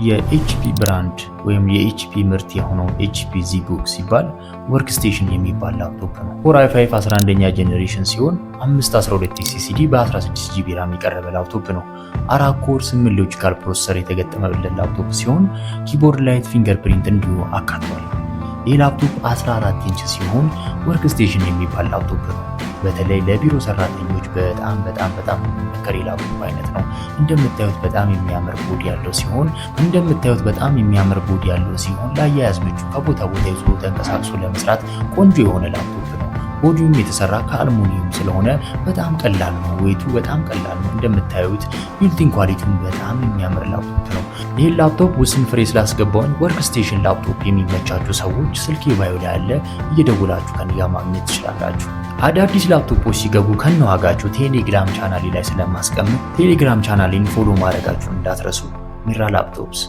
የኤችፒ ብራንድ ወይም የኤችፒ ምርት የሆነው ኤችፒ ዚቡክ ሲባል ወርክስቴሽን የሚባል ላፕቶፕ ነው። ኮር i5 11ኛ ጄኔሬሽን ሲሆን 512 SSD በ16 GB ራም የቀረበ ላፕቶፕ ነው። 4 ኮር 8 ሎጂካል ፕሮሰሰር የተገጠመለት ላፕቶፕ ሲሆን ኪቦርድ ላይት ፊንገርፕሪንት እንዲሁ አካቷል። ይህ ላፕቶፕ 14 ኢንች ሲሆን ወርክስቴሽን የሚባል ላፕቶፕ ነው። በተለይ ለቢሮ ሰራተኞች በጣም የሚመከር የላፕቶፕ አይነት ነው። እንደምታዩት በጣም የሚያምር ቦዲ ያለው ሲሆን ለአያያዝ ምቹ፣ ከቦታ ቦታ ይዞ ተንቀሳቅሶ ለመስራት ቆንጆ የሆነ ላፕቶፕ ነው። ቦዲውም የተሰራ ከአልሙኒየም ስለሆነ በጣም ቀላል ነው። ዌቱ በጣም ቀላል ነው። እንደምታዩት ቢልቲን ኳሊቲውን በጣም የሚያምር ላፕቶፕ ነው። ይህን ላፕቶፕ ውስን ፍሬ ስላስገባውን ወርክስቴሽን ላፕቶፕ የሚመቻችሁ ሰዎች ስልክ ባዮ ላይ ያለ እየደውላችሁ ከኔ ጋር ማግኘት ትችላላችሁ። አዳዲስ ላፕቶፖች ሲገቡ ከነዋጋቸው ቴሌግራም ቻናሌ ላይ ስለማስቀምጥ ቴሌግራም ቻናሌን ፎሎ ማድረጋችሁን እንዳትረሱ። ሚራ ላፕቶፕስ